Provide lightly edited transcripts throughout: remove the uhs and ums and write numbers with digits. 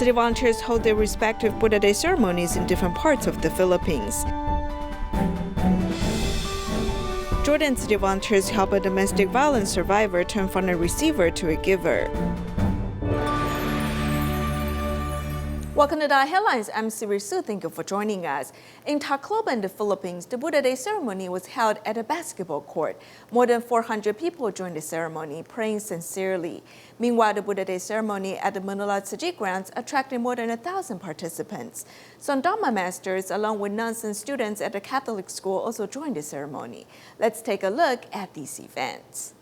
City volunteers hold their respective Buddha Day ceremonies in different parts of the Philippines. Jordan City volunteers help a domestic violence survivor turn from a receiver to a giver. Welcome to DaAi Headlines. I'm Siri Su. Thank you for joining us. In Tacloban, the Philippines, the Buddha Day ceremony was held at a basketball court. More than 400 people joined the ceremony, praying sincerely. Meanwhile, the Buddha Day ceremony at the Manila Tzu Chi Grounds attracted more than 1,000 participants. Some Dharma Masters, along with nuns and students at the Catholic school, also joined the ceremony. Let's take a look at these events.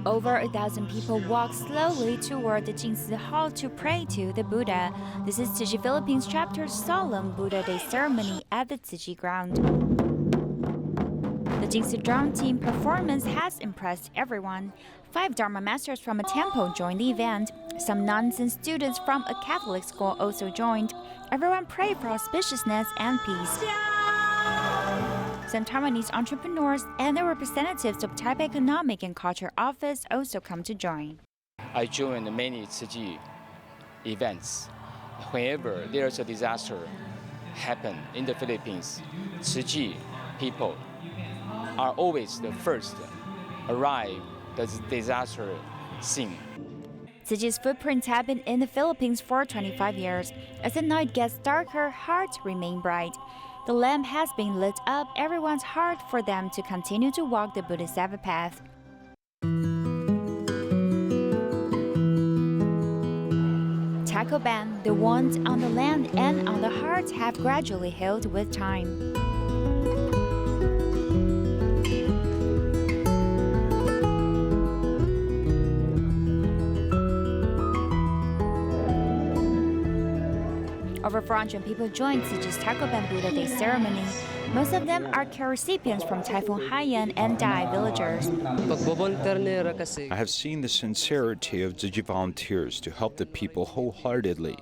Over 1,000 people walked slowly toward the Jingsi Hall to pray to the Buddha. This is Tzu Chi Philippines chapter's solemn Buddha Day ceremony at the Tzu Chi Ground. The Jingsi drum team performance has impressed everyone. 5 Dharma Masters from a temple joined the event. Some nuns and students from a Catholic school also joined. Everyone prayed for auspiciousness and peace. Some Taiwanese entrepreneurs and the representatives of Taipei Economic and Culture Office also come to join. I joined many Tzu Chi events. Whenever there's a disaster happen in the Philippines, Tzu Chi people are always the first arrive the disaster scene. Tzu Chi's footprints have been in the Philippines for 25 years. As the night gets darker, hearts remain bright. The lamp has been lit up everyone's heart for them to continue to walk the Bodhisattva path. Tacloban, the wounds on the land and on the heart have gradually healed with time. Over 400 people joined Tzu Chi's Tacloban Buddha Day ceremony. Most of them are care recipients from Typhoon Haiyan and DaAi villagers. I have seen the sincerity of Tzu Chi volunteers to help the people wholeheartedly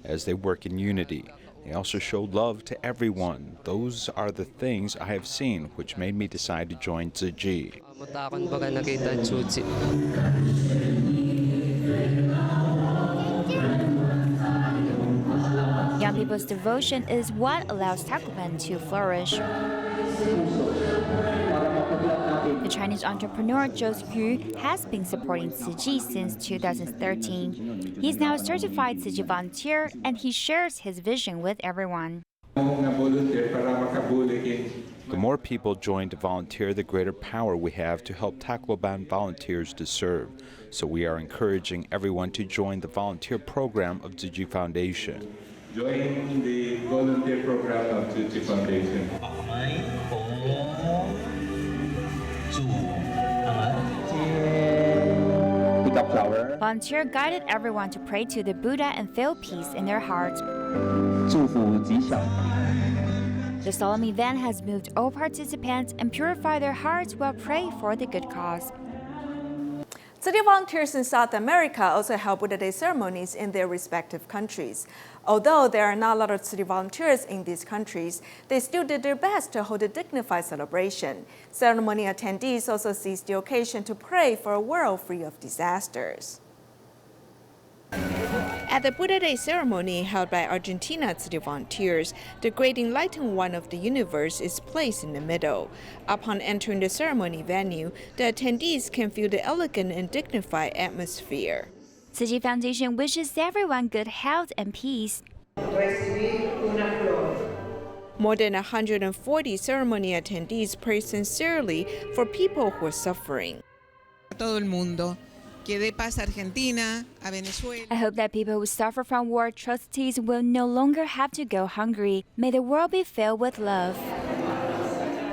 as they work in unity. They also show love to everyone. Those are the things I have seen which made me decide to join Tzu Chi. Young people's devotion is what allows Tacloban to flourish. The Chinese entrepreneur Zhou Yu has been supporting Tzu Chi since 2013. He's now a certified Tzu Chi volunteer, and he shares his vision with everyone. The more people join to volunteer, the greater power we have to help Tacloban volunteers to serve. So we are encouraging everyone to join the volunteer program of Tzu Chi Foundation. Join the volunteer program of Tzu Chi Foundation. Volunteer guided everyone to pray to the Buddha and feel peace in their hearts. The solemn event has moved all participants and purified their hearts while praying for the good cause. Tzu Chi volunteers in South America also held Buddha Day ceremonies in their respective countries. Although there are not a lot of Tzu Chi volunteers in these countries, they still did their best to hold a dignified celebration. Ceremony attendees also seized the occasion to pray for a world free of disasters. At the Buddha Day ceremony held by Argentina Tzu Chi volunteers, the great enlightened one of the universe is placed in the middle. Upon entering the ceremony venue, the attendees can feel the elegant and dignified atmosphere. Tzu Chi Foundation wishes everyone good health and peace. More than 140 ceremony attendees prayed sincerely for people who are suffering. Todo el mundo. Que dé paz a Argentina, a Venezuela. I hope that people who suffer from war atrocities will no longer have to go hungry. May the world be filled with love.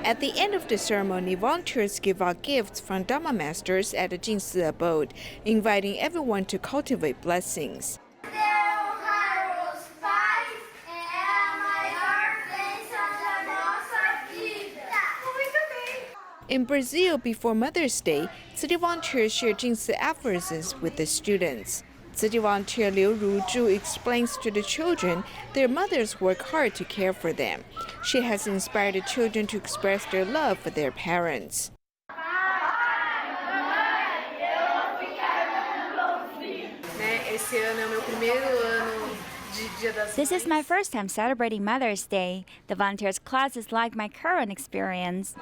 At the end of the ceremony, volunteers give out gifts from Dharma Masters at the Jingsi abode, inviting everyone to cultivate blessings. In Brazil, before Mother's Day, Tzu Chi volunteers share Jingsi aphorisms with the students. Tzu Chi volunteer Liu Ruzhu explains to the children their mothers work hard to care for them. She has inspired the children to express their love for their parents. This is my first time celebrating Mother's Day. The volunteers class is like my current experience.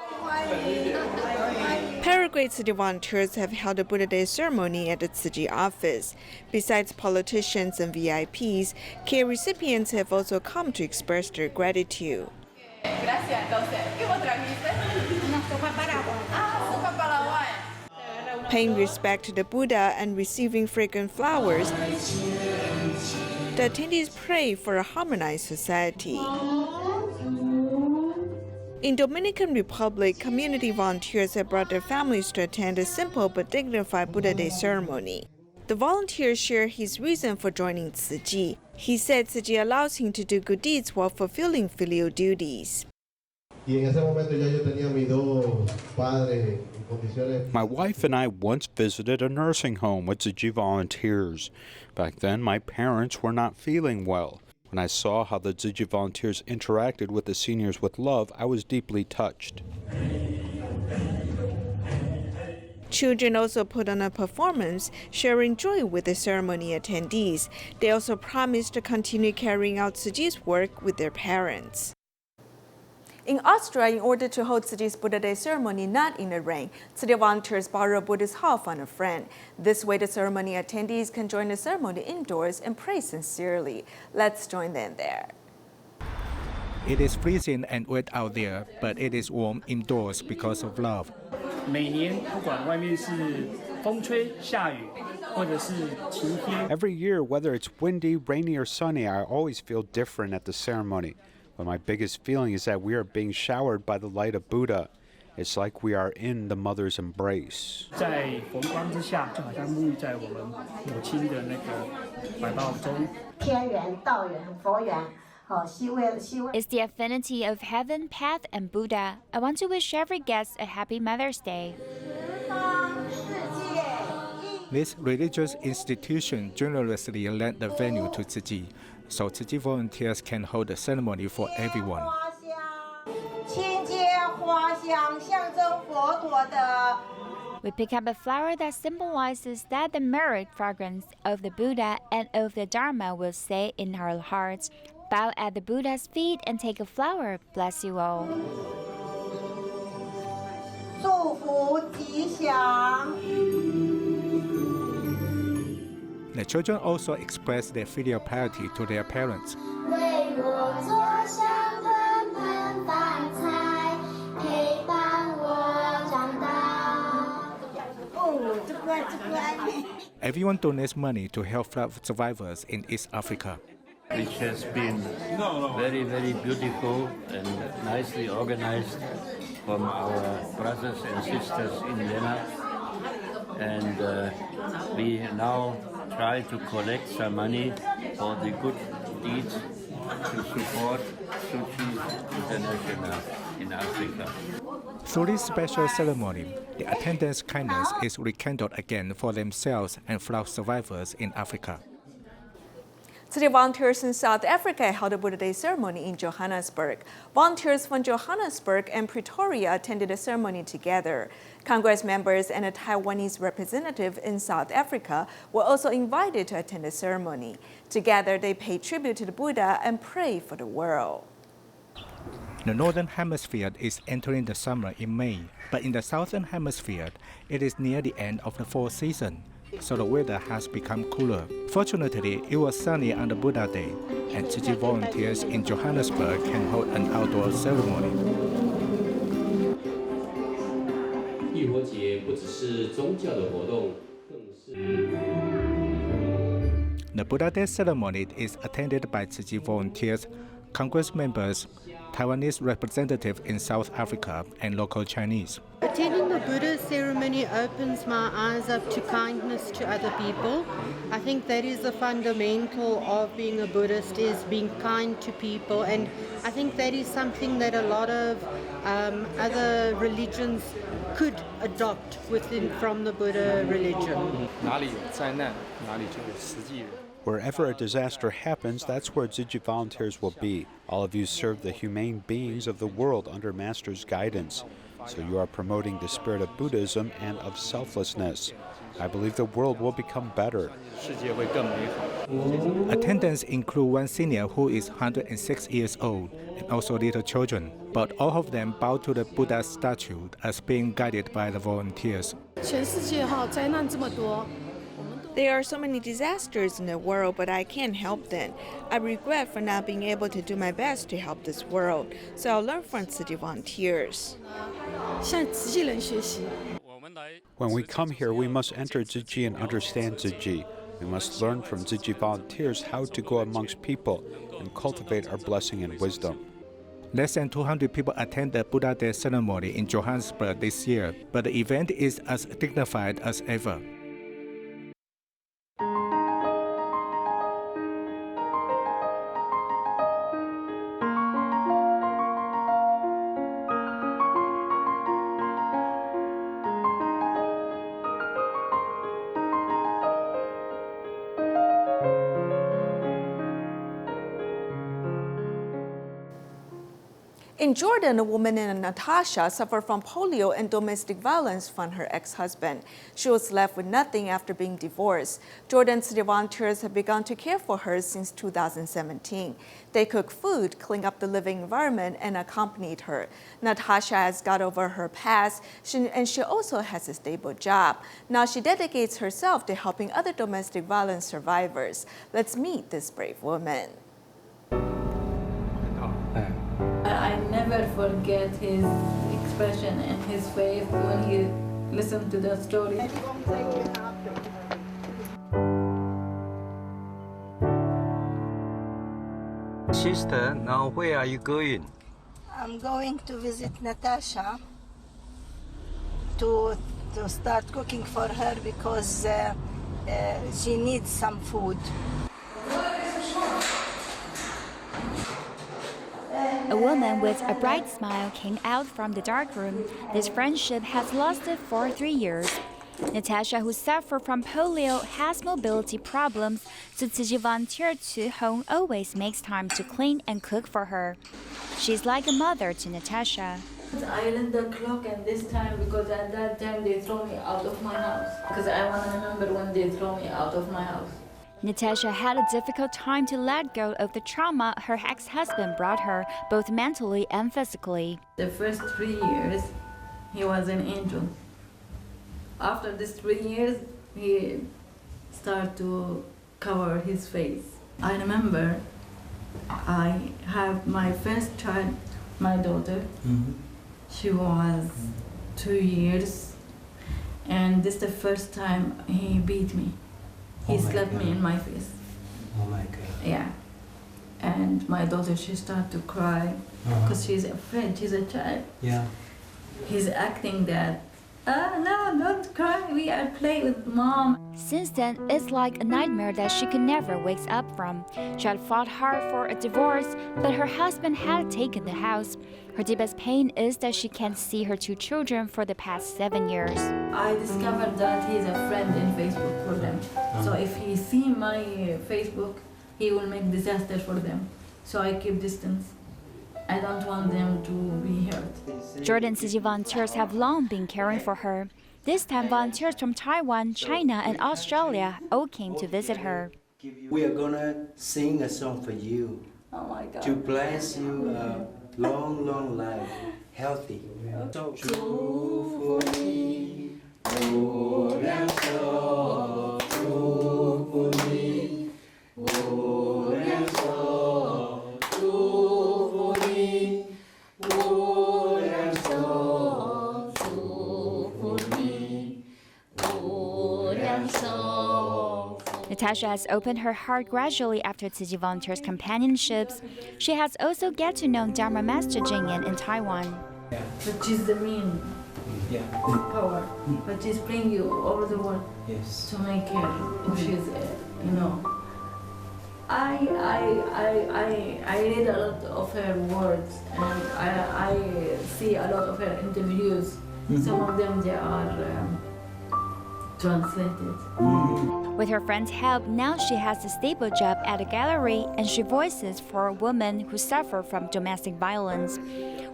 Paraguay city volunteers have held a Buddha Day ceremony at the Tzu Chi office. Besides politicians and VIPs, care recipients have also come to express their gratitude. Paying respect to the Buddha and receiving fragrant flowers, the attendees pray for a harmonized society. In Dominican Republic, community volunteers have brought their families to attend a simple but dignified Buddha Day ceremony. The volunteer shared his reason for joining Tzu Chi. He said Tzu Chi allows him to do good deeds while fulfilling filial duties. My wife and I once visited a nursing home with Tzu Chi volunteers. Back then, my parents were not feeling well. When I saw how the Tzu Chi volunteers interacted with the seniors with love, I was deeply touched. Children also put on a performance, sharing joy with the ceremony attendees. They also promised to continue carrying out Tzu Chi's work with their parents. In Austria, in order to hold Tzu Chi's Buddha Day ceremony not in the rain, Tzu Chi volunteers borrow a Buddhist hall from a friend. This way, the ceremony attendees can join the ceremony indoors and pray sincerely. Let's join them there. It is freezing and wet out there, but it is warm indoors because of love. 每年不管外面是风吹下雨，或者是晴天。 Every year, whether it's windy, rainy, or sunny, I always feel different at the ceremony. But my biggest feeling is that we are being showered by the light of Buddha. It's like we are in the mother's embrace. 在佛光之下，就好像沐浴在我们母亲的那个怀抱中。天缘、道缘、佛缘。 It's the affinity of heaven, path, and Buddha. I want to wish every guest a happy Mother's Day. This religious institution generously lent the venue to Tzu Chi, so Tzu Chi volunteers can hold a ceremony for everyone. We pick up a flower that symbolizes that the merit fragrance of the Buddha and of the Dharma will stay in our hearts. Bow at the Buddha's feet and take a flower. Bless you all. The children also express their filial piety to their parents. Everyone donates money to help flood survivors in East Africa. Which has been very, very beautiful and nicely organized from our brothers and sisters in Vienna. And we now try to collect some money for the good deeds to support Tzu Chi International in Africa. Through this special ceremony, the attendants' kindness is rekindled again for themselves and flood survivors in Africa. Tzu Chi volunteers in South Africa held a Buddha Day ceremony in Johannesburg. Volunteers from Johannesburg and Pretoria attended the ceremony together. Congress members and a Taiwanese representative in South Africa were also invited to attend the ceremony. Together, they paid tribute to the Buddha and prayed for the world. The Northern Hemisphere is entering the summer in May, but in the Southern Hemisphere, it is near the end of the fall season, so the weather has become cooler. Fortunately, it was sunny on the Buddha Day, and Tzu Chi volunteers in Johannesburg can hold an outdoor ceremony. The Buddha Day ceremony is attended by Tzu Chi volunteers, Congress members, Taiwanese representatives in South Africa, and local Chinese. Attending the Buddha ceremony opens my eyes up to kindness to other people. I think that is the fundamental of being a Buddhist, is being kind to people, and I think that is something that a lot of other religions could adopt from the Buddha religion. Wherever a disaster happens, that's where Tzu Chi volunteers will be. All of you serve the humane beings of the world under Master's guidance. So you are promoting the spirit of Buddhism and of selflessness. I believe the world will become better. Attendants include one senior who is 106 years old and also little children, but all of them bow to the Buddha statue as being guided by the volunteers. There are so many disasters in the world, but I can't help them. I regret for not being able to do my best to help this world, so I'll learn from Tzu Chi volunteers. When we come here, we must enter Tzu Chi and understand Tzu Chi. We must learn from Tzu Chi volunteers how to go amongst people and cultivate our blessing and wisdom. Less than 200 people attend the Buddha Day Ceremony in Johannesburg this year, but the event is as dignified as ever. In Jordan, a woman named Natasha suffered from polio and domestic violence from her ex-husband. She was left with nothing after being divorced. Jordan City volunteers have begun to care for her since 2017. They cook food, clean up the living environment, and accompanied her. Natasha has got over her past, and she also has a stable job. Now she dedicates herself to helping other domestic violence survivors. Let's meet this brave woman. I never forget his expression and his face when he listened to the story. Sister, now where are you going? I'm going to visit Natasha to start cooking for her because she needs some food. A woman with a bright smile came out from the dark room. This friendship has lasted for 3 years. Natasha, who suffered from polio, has mobility problems, so Tzu Chi volunteer Chu Hong always makes time to clean and cook for her. She's like a mother to Natasha. I learned the clock and this time because at that time they throw me out of my house. Because I want to remember when they throw me out of my house. Natasha had a difficult time to let go of the trauma her ex-husband brought her, both mentally and physically. The first 3 years, he was an angel. After these 3 years, he started to cover his face. I remember I have my first child, my daughter. She was 2 years, and this is the first time he beat me. He slapped me in my face. Oh my God. Yeah. And my daughter, she started to cry because she's afraid, she's a child. Yeah. He's acting that, no, don't cry, we are playing with mom. Since then, it's like a nightmare that she could never wake up from. She had fought hard for a divorce, but her husband had taken the house. Her deepest pain is that she can't see her 2 children for the past 7 years. I discovered that he's a friend in Facebook for them. So if he see my Facebook, he will make disaster for them. So I keep distance. I don't want them to be hurt. Jordan Tzu Chi volunteers have long been caring for her. This time, volunteers from Taiwan, China, and Australia all came to visit her. We are gonna sing a song for you. Oh my God. To bless you a long, long life, healthy. Natasha has opened her heart gradually after Tzu Chi volunteers' companionships. She has also get to know Dharma Master Jingyan in Taiwan. But she's the main power. But she's bringing you over the world to make her who she is, you know. I read a lot of her words and I see a lot of her interviews. Some of them they are translate it. With her friend's help, now she has a stable job at a gallery and she voices for women who suffer from domestic violence.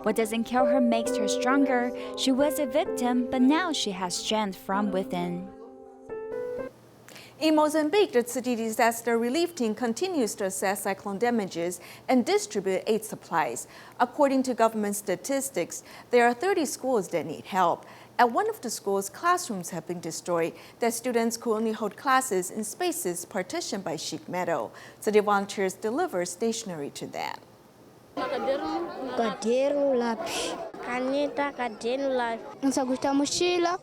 What doesn't kill her makes her stronger. She was a victim, but now she has strength from within. In Mozambique, the Tzu Chi disaster relief team continues to assess cyclone damages and distribute aid supplies. According to government statistics, there are 30 schools that need help. At one of the schools, classrooms have been destroyed that students could only hold classes in spaces partitioned by sheet metal. So the volunteers deliver stationery to them. Caderno, lápis, caneta, caderno, lápis. Só gusta mochila,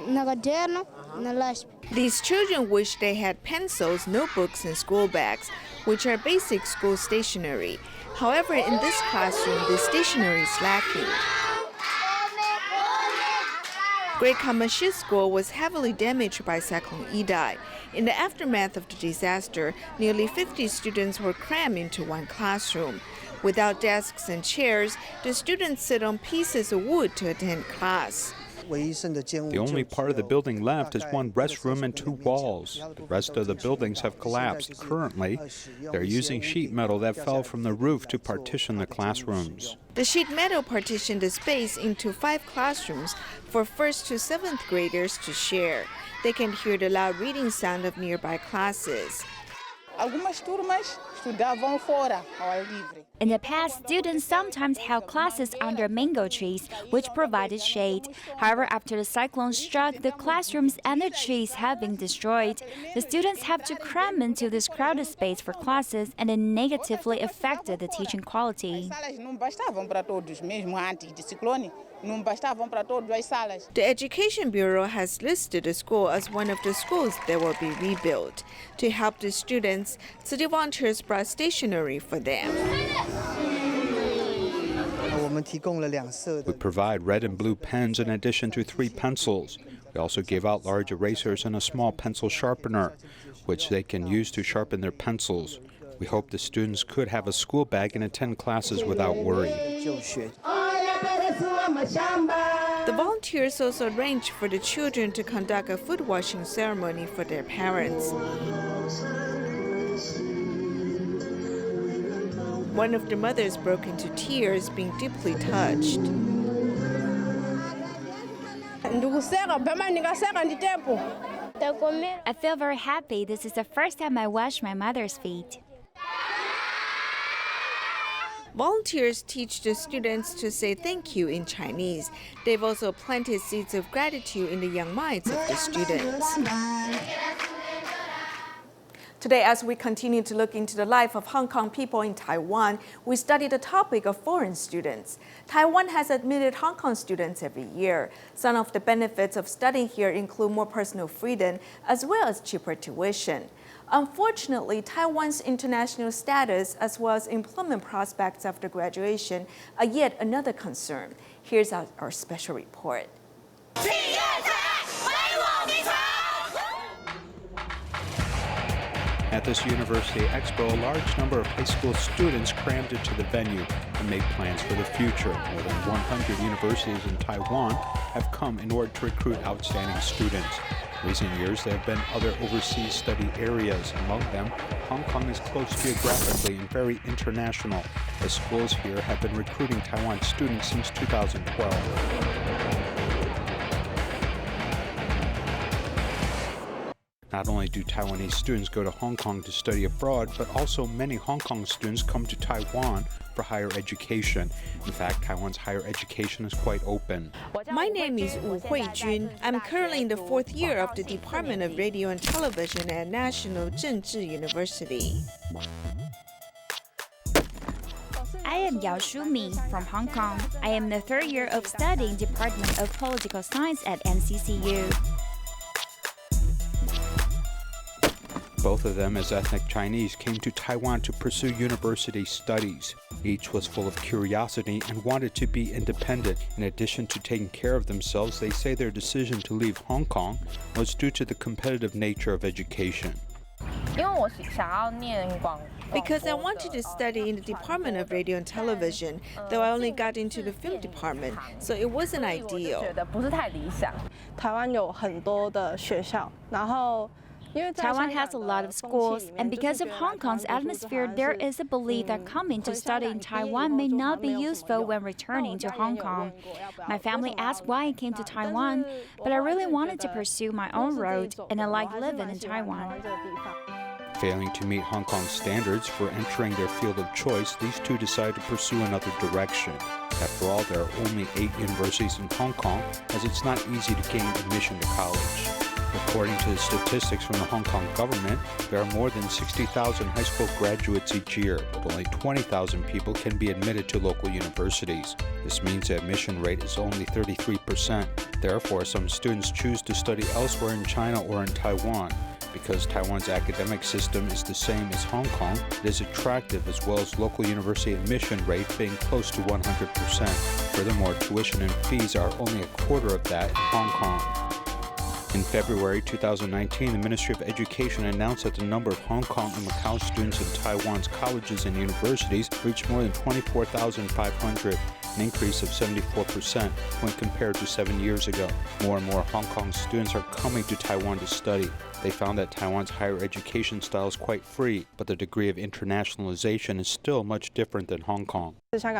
na caderno, na lápis. These children wish they had pencils, notebooks, and school bags, which are basic school stationery. However, in this classroom, the stationery is lacking. Great Kamashi School was heavily damaged by Cyclone Idai. In the aftermath of the disaster, nearly 50 students were crammed into one classroom. Without desks and chairs, the students sit on pieces of wood to attend class. The only part of the building left is one restroom and 2 walls. The rest of the buildings have collapsed. Currently, they're using sheet metal that fell from the roof to partition the classrooms. The sheet metal partitioned the space into 5 classrooms for 1st to 7th graders to share. They can hear the loud reading sound of nearby classes. Algumas turmas estudavam fora, ao ar livre. In the past, students sometimes held classes under mango trees, which provided shade. However, after the cyclone struck, the classrooms and the trees have been destroyed. The students have to cram into this crowded space for classes, and it negatively affected the teaching quality. The Education Bureau has listed the school as one of the schools that will be rebuilt. To help the students, city volunteers brought stationery for them. We provide red and blue pens in addition to 3 pencils. We also give out large erasers and a small pencil sharpener, which they can use to sharpen their pencils. We hope the students could have a school bag and attend classes without worry. The volunteers also arranged for the children to conduct a foot washing ceremony for their parents. One of the mothers broke into tears, being deeply touched. I feel very happy. This is the first time I washed my mother's feet. Volunteers teach the students to say thank you in Chinese. They've also planted seeds of gratitude in the young minds of the students. Today, as we continue to look into the life of Hong Kong people in Taiwan, we study the topic of foreign students. Taiwan has admitted Hong Kong students every year. Some of the benefits of studying here include more personal freedom as well as cheaper tuition. Unfortunately, Taiwan's international status as well as employment prospects after graduation are yet another concern. Here's our special report. At this University Expo, a large number of high school students crammed into the venue and made plans for the future. More than 100 universities in Taiwan have come in order to recruit outstanding students. In recent years, there have been other overseas study areas. Among them, Hong Kong is close geographically and very international. The schools here have been recruiting Taiwan students since 2012. Not only do Taiwanese students go to Hong Kong to study abroad, but also many Hong Kong students come to Taiwan for higher education. In fact, Taiwan's higher education is quite open. My name is Wu Huijun. I'm currently in the 4th year of the Department of Radio and Television at National Zhengzhi University. I am Yao Shumi from Hong Kong. I am in the 3rd year of studying Department of Political Science at NCCU. Both of them, as ethnic Chinese, came to Taiwan to pursue university studies. Each was full of curiosity and wanted to be independent. In addition to taking care of themselves, they say their decision to leave Hong Kong was due to the competitive nature of education. Because I wanted to study in the Department of Radio and Television, though I only got into the film department, so it wasn't ideal. Taiwan has a lot of schools, and because of Hong Kong's atmosphere, there is a belief that coming to study in Taiwan may not be useful when returning to Hong Kong. My family asked why I came to Taiwan, but I really wanted to pursue my own road, and I like living in Taiwan. Failing to meet Hong Kong's standards for entering their field of choice, these two decided to pursue another direction. After all, there are only 8 universities in Hong Kong, as it's not easy to gain admission to college. According to the statistics from the Hong Kong government, there are more than 60,000 high school graduates each year, but only 20,000 people can be admitted to local universities. This means the admission rate is only 33%. Therefore, some students choose to study elsewhere in China or in Taiwan. Because Taiwan's academic system is the same as Hong Kong, it is attractive, as well as local university admission rate being close to 100%. Furthermore, tuition and fees are only a quarter of that in Hong Kong. In February 2019, the Ministry of Education announced that the number of Hong Kong and Macau students in Taiwan's colleges and universities reached more than 24,500, an increase of 74% when compared to 7 years ago. More and more Hong Kong students are coming to Taiwan to study. They found that Taiwan's higher education style is quite free, but the degree of internationalization is still much different than Hong Kong. Hong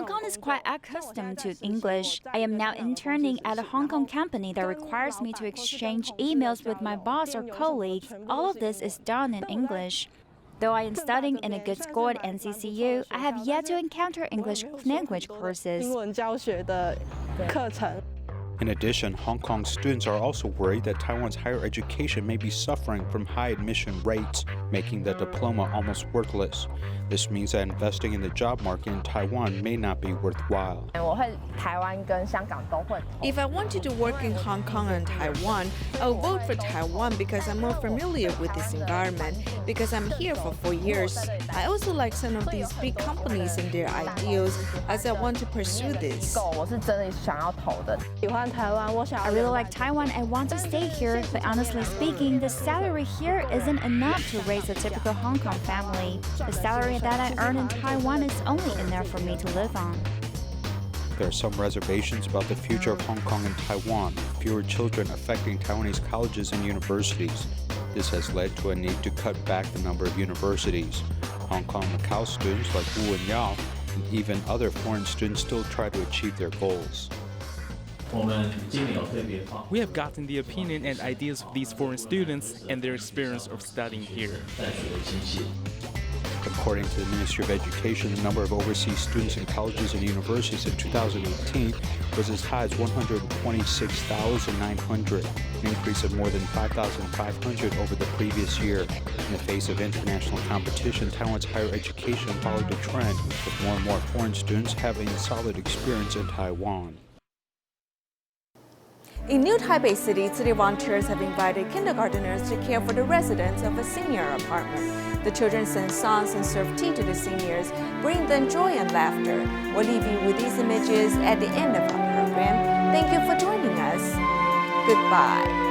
Kong is quite accustomed to English. I am now interning at a Hong Kong company that requires me to exchange emails with my boss or colleagues. All of this is done in English. Though I am studying in a good school at NCCU, I have yet to encounter English language courses. In addition, Hong Kong students are also worried that Taiwan's higher education may be suffering from high admission rates, making the diploma almost worthless. This means that investing in the job market in Taiwan may not be worthwhile. If I wanted to work in Hong Kong and Taiwan, I would vote for Taiwan because I'm more familiar with this environment, because I'm here for 4 years. I also like some of these big companies and their ideals, as I want to pursue this. I really like Taiwan and want to stay here, but honestly speaking, the salary here isn't enough to raise a typical Hong Kong family. The salary that I earn in Taiwan is only enough for me to live on. There are some reservations about the future of Hong Kong and Taiwan, with fewer children affecting Taiwanese colleges and universities. This has led to a need to cut back the number of universities. Hong Kong and Macau students like Wu and Yao, and even other foreign students, still try to achieve their goals. We have gotten the opinion and ideas of these foreign students and their experience of studying here. According to the Ministry of Education, the number of overseas students in colleges and universities in 2018 was as high as 126,900, an increase of more than 5,500 over the previous year. In the face of international competition, Taiwan's higher education followed a trend, with more and more foreign students having a solid experience in Taiwan. In New Taipei City, city volunteers have invited kindergarteners to care for the residents of a senior apartment. The children sing songs and serve tea to the seniors, bringing them joy and laughter. We'll leave you with these images at the end of our program. Thank you for joining us. Goodbye.